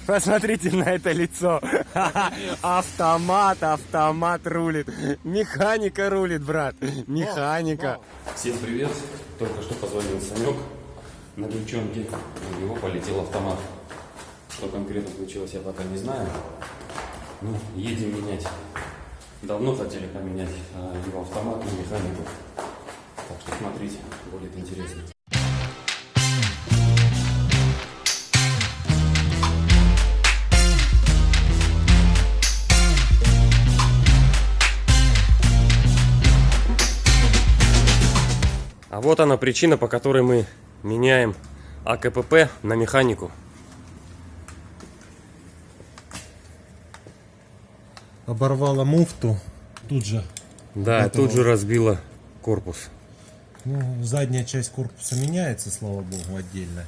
Посмотрите на это лицо. Автомат рулит. Механика рулит, брат. Механика. Всем привет. Только что позвонил Санек на девчонке. У него полетел автомат. Что конкретно случилось, я пока не знаю. Ну, едем менять. Давно хотели поменять его автомат на механику. Так что смотрите, будет интересно. А вот она причина, по которой мы меняем АКПП на механику. Оборвала муфту тут же. Да, тут же разбила корпус. Ну, задняя часть корпуса меняется, слава богу, отдельно.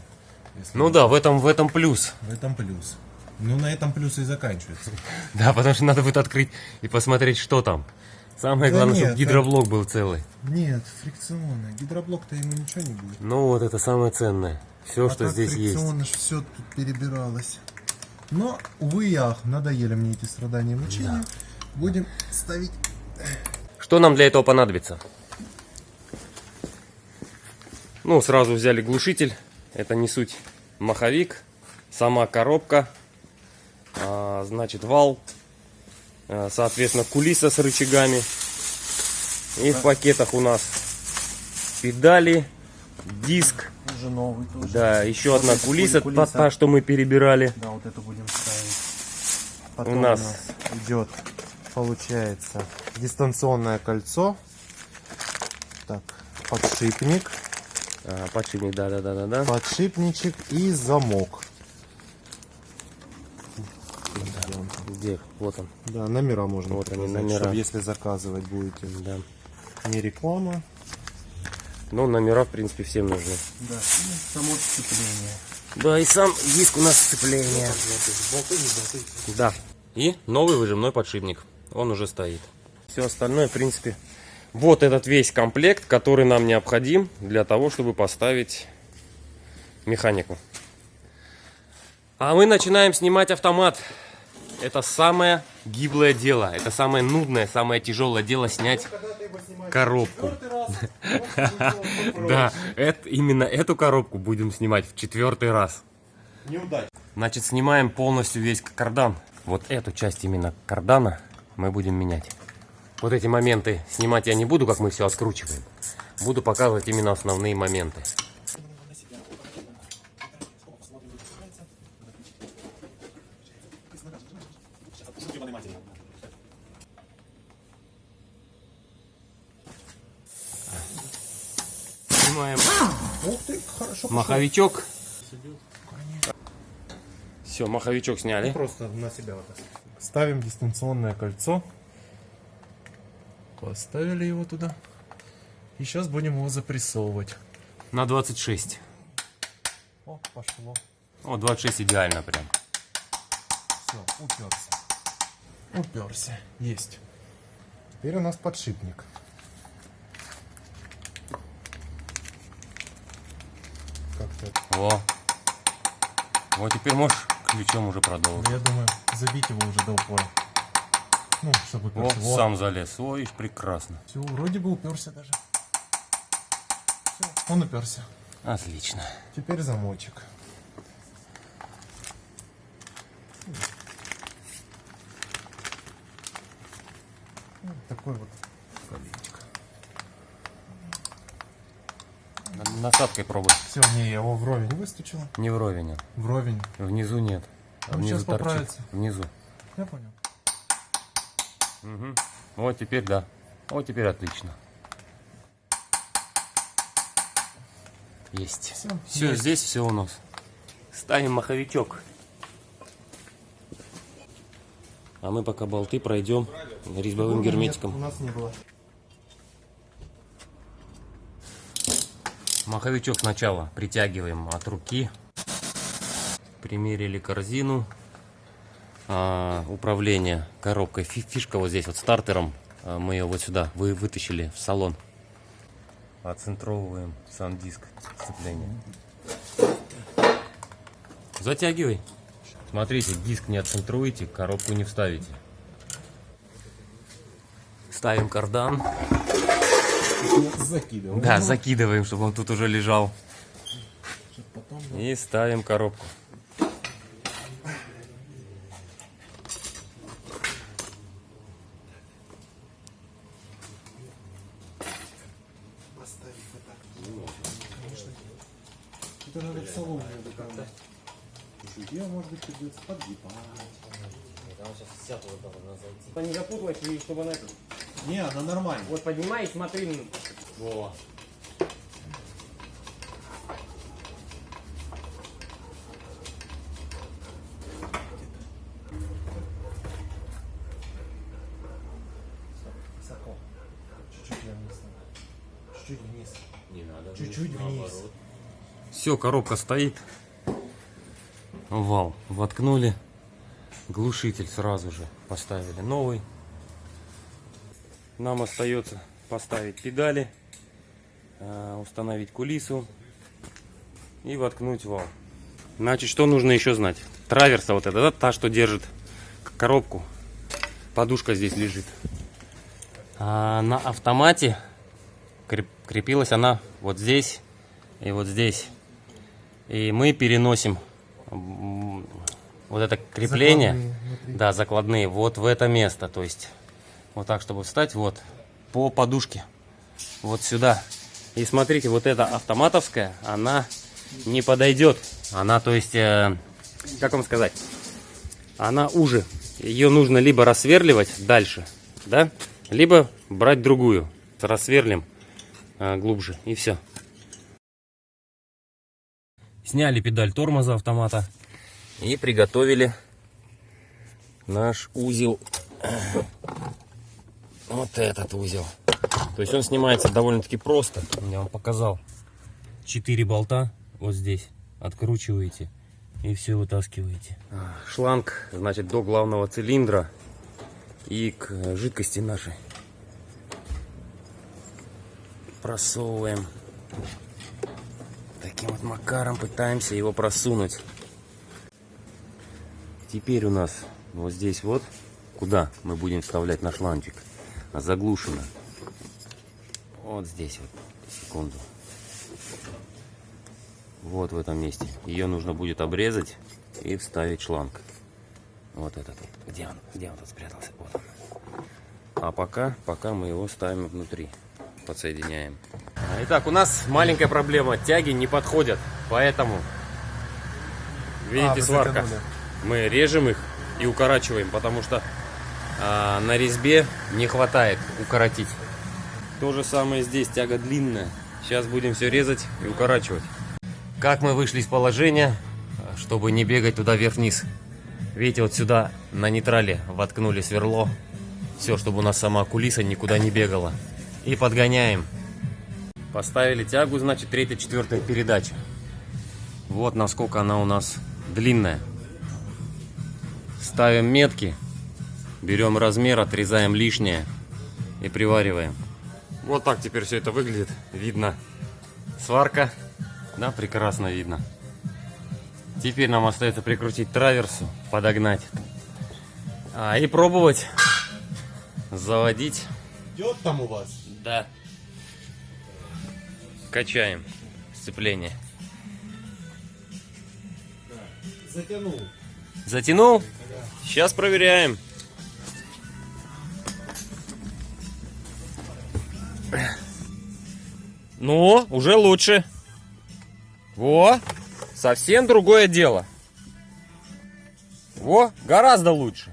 Ну да, в этом плюс. В этом плюс. Ну, на этом плюс и заканчивается. Да, потому что надо будет открыть и посмотреть, что там. Самое Да главное, нет, чтобы гидроблок был целый. Нет, фрикционно. Гидроблок-то ему ничего не будет. Ну вот это самое ценное. Все, что так здесь есть. фрикционно ж все тут перебиралось. Но, увы и ах, надоели мне эти страдания и мучения. Будем ставить... Что нам для этого понадобится? Ну, сразу взяли глушитель. Это не суть маховик. Сама коробка. Значит, вал. Соответственно, кулиса с рычагами. И в пакетах у нас педали, диск. Уже новый тоже. Да, еще одна кулиса, та, что мы перебирали. Да, вот эту будем ставить. Потом У нас идет, получается, дистанционное кольцо. Так, подшипник. Подшипник, да. Подшипничек и замок. Где? Вот он. Да, номера можно Вот они, показать, номера. чтобы если заказывать будете. Да. Не реклама. Ну, номера, в принципе, всем нужны. Да, и само сцепление. Да, и сам диск у нас сцепление. Да. И новый выжимной подшипник. Он уже стоит. Все остальное, в принципе, вот этот весь комплект, который нам необходим для того, чтобы поставить механику. А мы начинаем снимать автомат. Это самое гиблое дело. Это самое нудное, самое тяжелое дело — снять коробку. Да, именно эту коробку будем снимать в 4-й раз. Неудачно. Значит, снимаем полностью весь кардан. Вот эту часть именно кардана мы будем менять. Вот эти моменты снимать я не буду, как мы все откручиваем. Буду показывать именно основные моменты. Снимаем маховичок. Все, маховичок сняли. Просто на себя вот так. Ставим дистанционное кольцо. Поставили его туда. И сейчас будем его запрессовывать. На 26. О, пошло. О, 26 идеально прям. Все, уперся. Уперся. Есть. Теперь у нас подшипник. Как-то. Во. Вот теперь можешь ключом уже продолжить. Я думаю, забить его уже до упора. Ну, чтобы О, уперся. Вот. сам залез. Ой, прекрасно. Все, вроде бы уперся даже. Все, он уперся. Отлично. Теперь замочек. Такой вот коленчик. Насадкой пробуй. Все, не, я его вровень выстучил. Не вровень. Вровень. Внизу нет. Он Внизу сейчас торчит. поправится. Внизу. Я понял. Угу. Вот теперь да. Вот теперь отлично. Есть. Все, есть. здесь все у нас. Ставим маховичок. А мы пока болты пройдем резьбовым герметиком. Нет, у нас не было. Маховичок сначала притягиваем от руки. Примерили корзину. Управление коробкой. Фишка вот здесь вот стартером. Мы ее вот сюда вытащили в салон. Отцентровываем сам диск сцепления. Затягивай. Смотрите, диск не отцентруете, коробку не вставите. Ставим кардан. Закидываем. Да, закидываем, чтобы он тут уже лежал. Потом, И ставим коробку. поставить вот так. Конечно. Это надо в салон как-то. Ее, может быть, придется подгибать. Не запуталась, и чтобы она... Не, она нормальная. Вот поднимай, смотри. Во. Высоко. Чуть-чуть вниз. Чуть-чуть вниз. Не надо. Чуть-чуть вниз. Все, коробка стоит. Вал воткнули. Глушитель сразу же поставили новый. Нам остается поставить педали, установить кулису и воткнуть вал. Значит, что нужно еще знать? Траверса вот эта, да, та, что держит коробку. Подушка здесь лежит. А на автомате крепилась она вот здесь и вот здесь. И мы переносим вот это крепление, закладные, да, закладные, вот в это место. То есть вот так, чтобы встать, вот по подушке, вот сюда. И смотрите, вот эта автоматовская, она не подойдет. Она, то есть, как вам сказать, она уже. Ее нужно либо рассверливать дальше, да, либо брать другую. Рассверлим глубже, и все. Сняли педаль тормоза автомата и приготовили наш узел. Вот этот узел. То есть он снимается довольно-таки просто. Я вам показал. 4 болта вот здесь. Откручиваете и все вытаскиваете. Шланг, значит, до главного цилиндра и к жидкости нашей. Просовываем. Таким вот макаром пытаемся его просунуть. Теперь у нас вот здесь вот, куда мы будем вставлять наш шланчик, заглушено. Вот здесь вот, секунду. Вот в этом месте. Ее нужно будет обрезать и вставить шланг. Вот этот вот. Где он тут спрятался? Вот он. А пока мы его ставим внутри. Подсоединяем. Итак, у нас маленькая проблема. Тяги не подходят. Поэтому, видите, сварка. Затянули. Мы режем их и укорачиваем, потому что на резьбе не хватает укоротить. То же самое здесь, тяга длинная. Сейчас будем все резать и укорачивать. Как мы вышли из положения, чтобы не бегать туда вверх-вниз. Видите, вот сюда на нейтрале воткнули сверло. Все, чтобы у нас сама кулиса никуда не бегала. И подгоняем. Поставили тягу, значит, 3-4 передача. Вот насколько она у нас длинная. Ставим метки, берем размер, отрезаем лишнее и привариваем. Вот так теперь все это выглядит. Видно сварка, да, прекрасно видно. Теперь нам остается прикрутить траверсу, подогнать и пробовать заводить. Идет там у вас? Да. Качаем сцепление. Затянул. Затянул? Сейчас проверяем. Ну, уже лучше. Во, совсем другое дело. Во, гораздо лучше.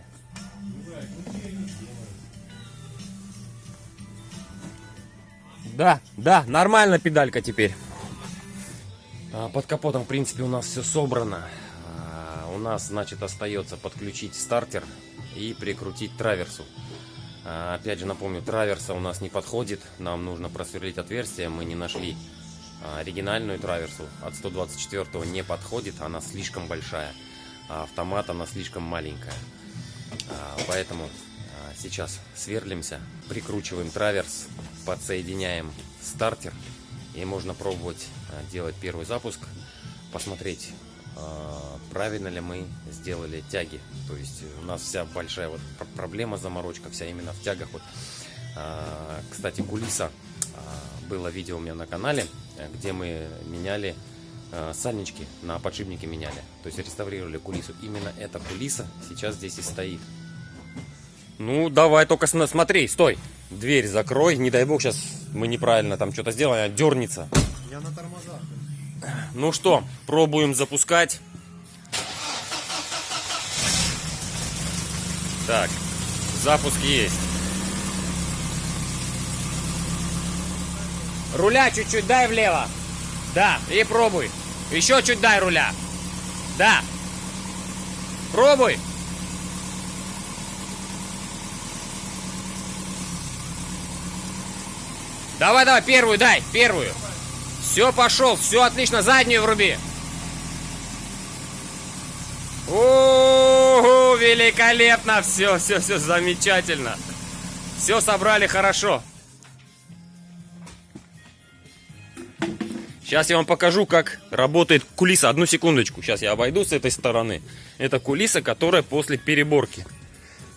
Да, нормально педалька теперь. Под капотом, в принципе, у нас все собрано. У нас, значит, остается подключить стартер и прикрутить траверсу. Опять же напомню, траверса у нас не подходит. Нам нужно просверлить отверстие. Мы не нашли оригинальную траверсу от 124 не подходит, она слишком большая, а автомат она слишком маленькая. Поэтому сейчас сверлимся, прикручиваем траверс, подсоединяем стартер и можно пробовать делать первый запуск, посмотреть, правильно ли мы сделали тяги. То есть у нас вся большая вот проблема, заморочка вся именно в тягах. Вот. Кстати, кулиса, было видео у меня на канале, где мы меняли сальнички, на подшипники меняли, то есть реставрировали кулису. Именно эта кулиса сейчас здесь и стоит. Ну давай, только смотри, стой, дверь закрой, не дай бог сейчас мы неправильно там что-то сделаем, она дернется. Я на тормозах. Ну что, пробуем запускать. Так, запуск есть. Руля чуть-чуть дай влево. Да, и пробуй. Еще чуть дай руля. Да. Пробуй. Давай, давай, первую дай, первую. Все, пошел, все отлично, заднюю вруби. О, великолепно, все, замечательно. Все собрали хорошо. Сейчас я вам покажу, как работает кулиса. Одну секундочку, сейчас я обойду с этой стороны. Это кулиса, которая после переборки.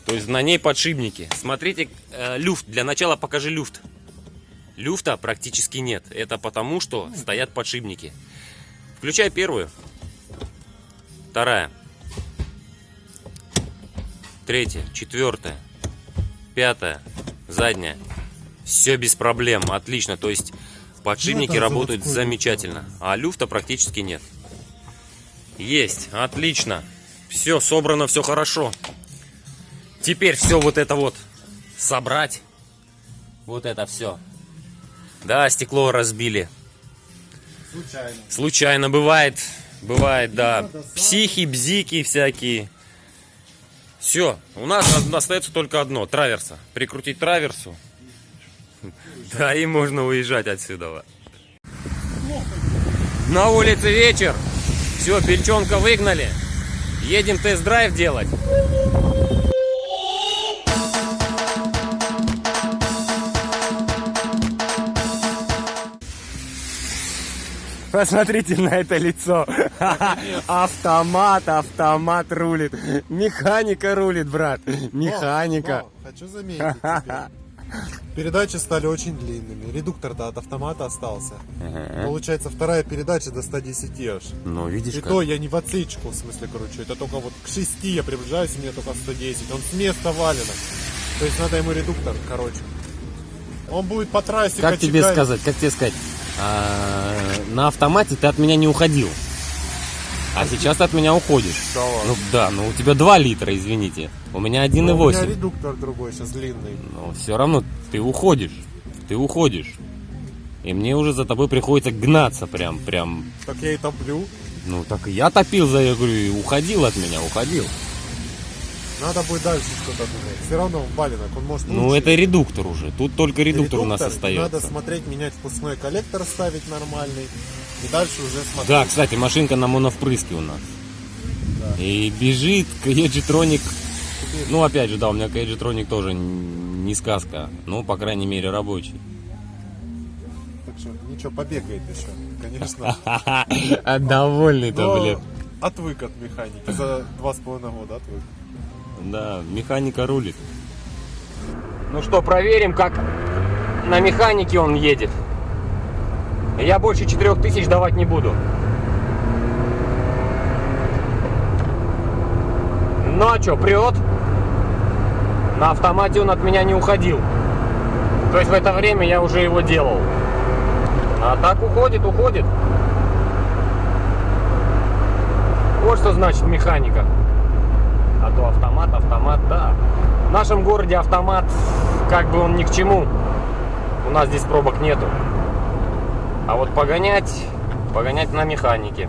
То есть на ней подшипники. Смотрите, люфт. Для начала покажи люфт. Люфта практически нет. Это потому, что стоят подшипники. Включай первую. Вторая. Третья. Четвертая. Пятая. Задняя. Все без проблем. Отлично. То есть подшипники работают замечательно. А люфта практически нет. Есть. Отлично. Все собрано, все хорошо. Теперь все вот это вот собрать. Вот это все. Да, стекло разбили. Случайно. Случайно бывает. Бывает, да. Психи, бзики всякие. Все. У нас остается только одно. Траверса. Прикрутить траверсу. Да, и можно уезжать отсюда. На улице вечер. Все, бельчонка выгнали. Едем тест-драйв делать. Посмотрите на это лицо. Автомат рулит. Механика рулит, брат. Механика. Хочу заметить тебе. Передачи стали очень длинными. Редуктор-то от автомата остался. Получается, вторая передача до 110 аж. Ну, видишь, И как. то я не в отсечку, в смысле, кручу. Это только вот к 6 я приближаюсь, и мне только 110. Он с места валено. То есть надо ему редуктор, короче. Он будет по трассе Как тебе кочегарить. сказать? На автомате ты от меня не уходил. А сейчас ты от меня уходишь. Да ладно. Ну да, ну у тебя 2 литра, извините. У меня У меня 1,8. редуктор другой сейчас длинный. Но все равно ты уходишь. И мне уже за тобой приходится гнаться прям. Так я и топлю. Ну так и я топил я говорю, и уходил от меня, уходил. Надо будет дальше что-то думать. Все равно он валенок, он может Ну лучше. это редуктор уже. Тут только редуктор у нас остается. Надо смотреть, менять впускной коллектор, ставить нормальный. И дальше уже смотреть. Да, кстати, машинка на моновпрыске у нас. Да. И бежит Каеджитроник. Ну, опять же, да, у меня Каеджитроник тоже не сказка. Ну, по крайней мере, рабочий. Так что, ничего, побегает еще, конечно. Довольный-то, Но блин. отвык от механики. За 2,5 года отвык. Да, механика рулит. Ну что, проверим, как на механике он едет. Я больше 4000 давать не буду. Ну а что, прет? На автомате он от меня не уходил. То есть в это время я уже его делал. А так уходит. Вот что значит механика. А то автомат, да. В нашем городе автомат, как бы он ни к чему. У нас здесь пробок нету. А вот погонять на механике.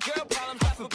Girl problems,